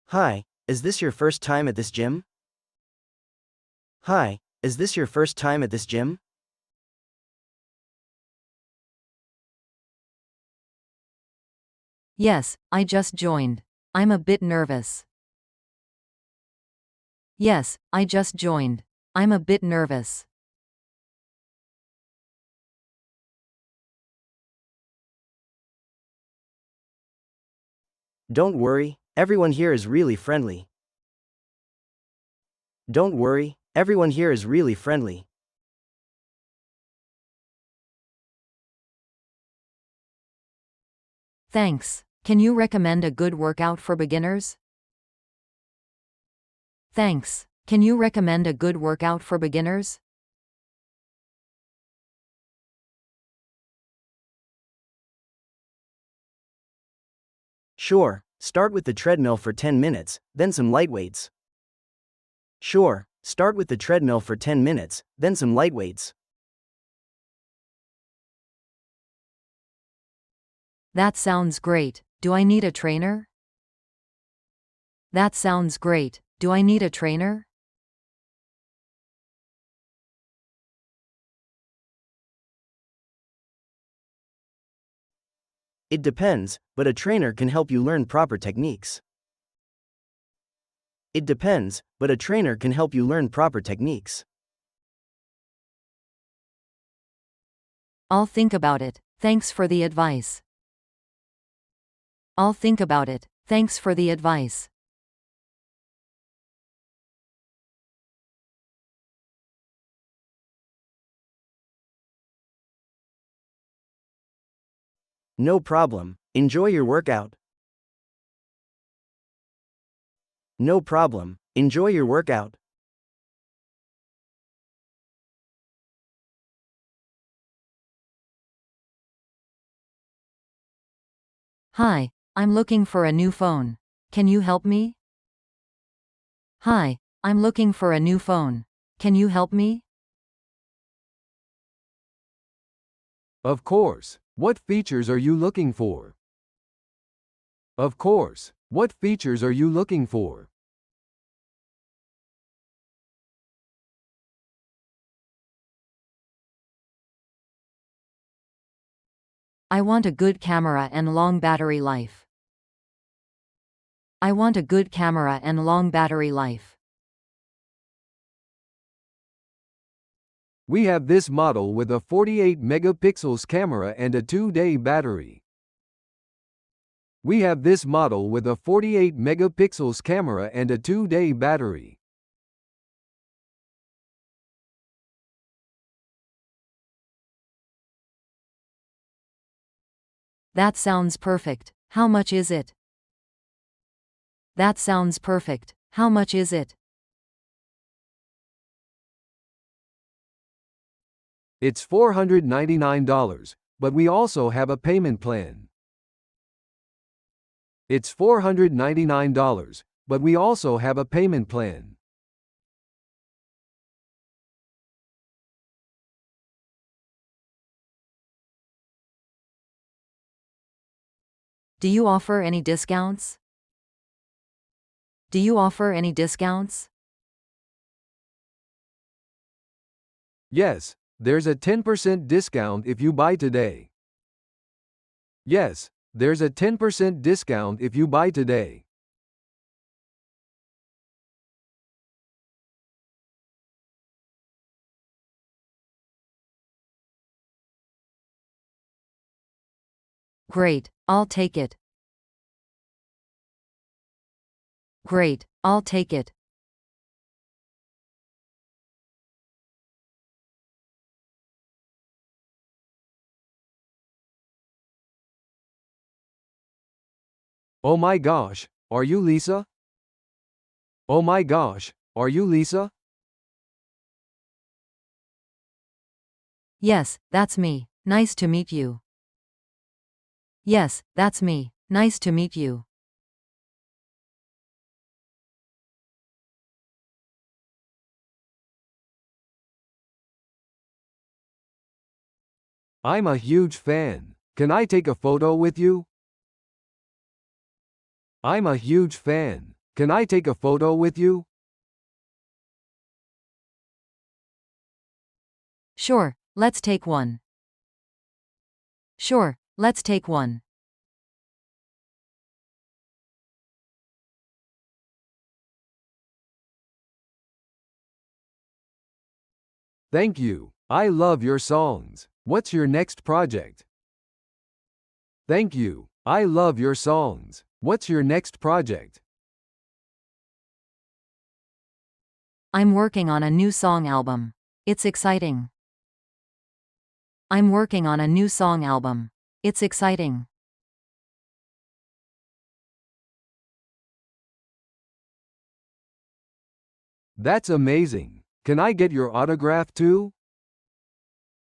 Hi, is this your first time at this gym? Hi, is this your first time at this gym? Yes, I just joined. I'm a bit nervous. Yes, I just joined. I'm a bit nervous. Don't worry, everyone here is really friendly. Don't worry, everyone here is really friendly. Thanks. Can you recommend a good workout for beginners? Thanks. Can you recommend a good workout for beginners? Sure, start with the treadmill for 10 minutes, then some light weights. Sure, start with the treadmill for 10 minutes, then some light weights. That sounds great. Do I need a trainer? That sounds great. Do I need a trainer? It depends, but a trainer can help you learn proper techniques. It depends, but a trainer can help you learn proper techniques. I'll think about it. Thanks for the advice. I'll think about it. Thanks for the advice. No problem, enjoy your workout. No problem, enjoy your workout. Hi, I'm looking for a new phone. Can you help me? Hi, I'm looking for a new phone. Can you help me? Of course. What features are you looking for? Of course. What features are you looking for? I want a good camera and long battery life. I want a good camera and long battery life. We have this model with a 48 megapixels camera and a 2-day battery. We have this model with a 48 megapixels camera and a 2-day battery. That sounds perfect. How much is it? That sounds perfect. How much is it? It's $499, but we also have a payment plan. It's $499, but we also have a payment plan. Do you offer any discounts? Do you offer any discounts? Yes, there's a 10% discount if you buy today. Yes, there's a 10% discount if you buy today. Great, I'll take it. Great, I'll take it. Oh my gosh, are you Lisa? Oh my gosh, are you Lisa? Yes, that's me. Nice to meet you. Yes, that's me. Nice to meet you. I'm a huge fan. Can I take a photo with you? I'm a huge fan. Can I take a photo with you? Sure, let's take one. Sure, let's take one. Thank you. I love your songs. What's your next project? Thank you. I love your songs. What's your next project? I'm working on a new song album. It's exciting. I'm working on a new song album. It's exciting. That's amazing. Can I get your autograph too?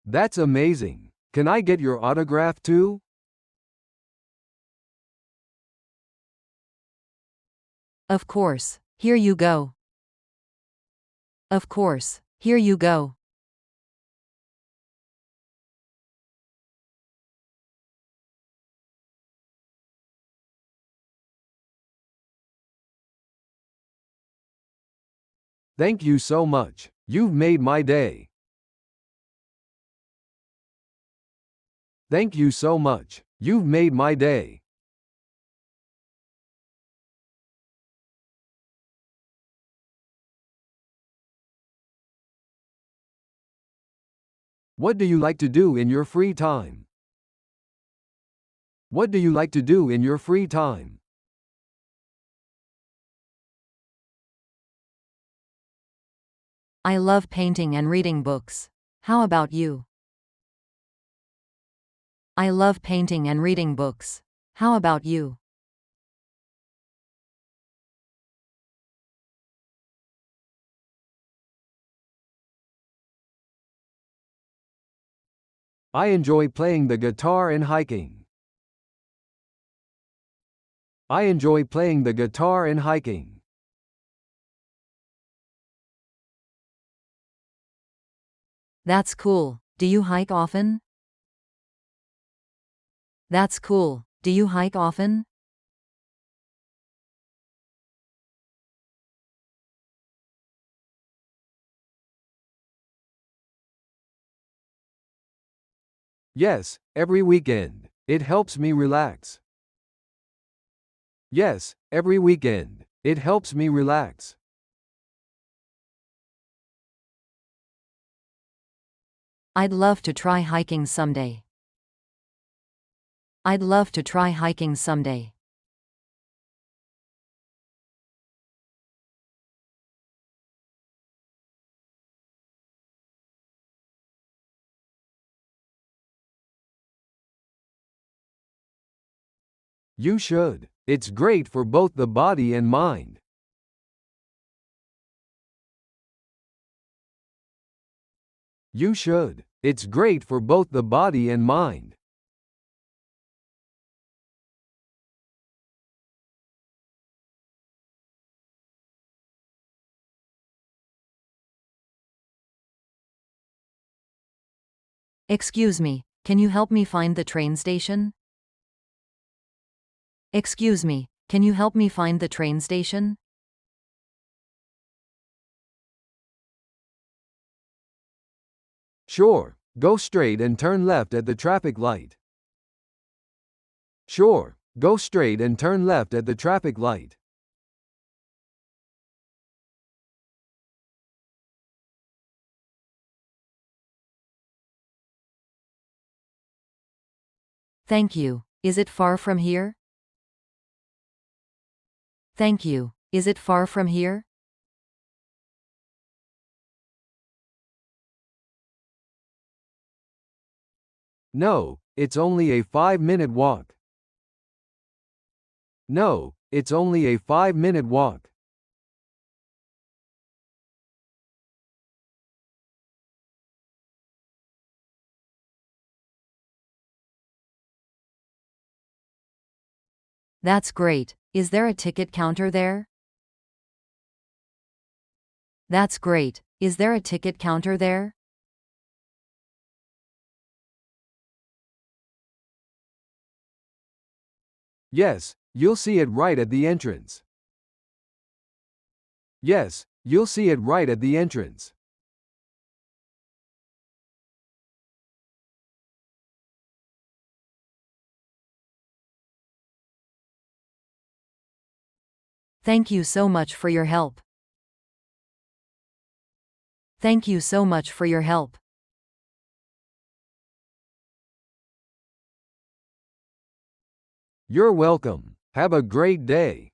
That's amazing. Can I get your autograph too? Of course. Here you go. Of course. Here you go. Thank you so much. You've made my day. Thank you so much. You've made my day. What do you like to do in your free time? What do you like to do in your free time? I love painting and reading books. How about you? I love painting and reading books. How about you? I enjoy playing the guitar and hiking. I enjoy playing the guitar and hiking. That's cool. Do you hike often? That's cool. Do you hike often? Yes, every weekend. It helps me relax. Yes, every weekend. It helps me relax. I'd love to try hiking someday. I'd love to try hiking someday. You should. It's great for both the body and mind. You should. It's great for both the body and mind. Excuse me, can you help me find the train station? Excuse me, can you help me find the train station? Sure. Go straight and turn left at the traffic light. Sure. Go straight and turn left at the traffic light. Thank you. Is it far from here? Thank you. Is it far from here? No, it's only a 5-minute walk. No, it's only a 5-minute walk. That's great. Is there a ticket counter there? That's great. Is there a ticket counter there? Yes, you'll see it right at the entrance. Yes, you'll see it right at the entrance. Thank you so much for your help. Thank you so much for your help. You're welcome. Have a great day.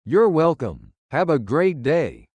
You're welcome. Have a great day.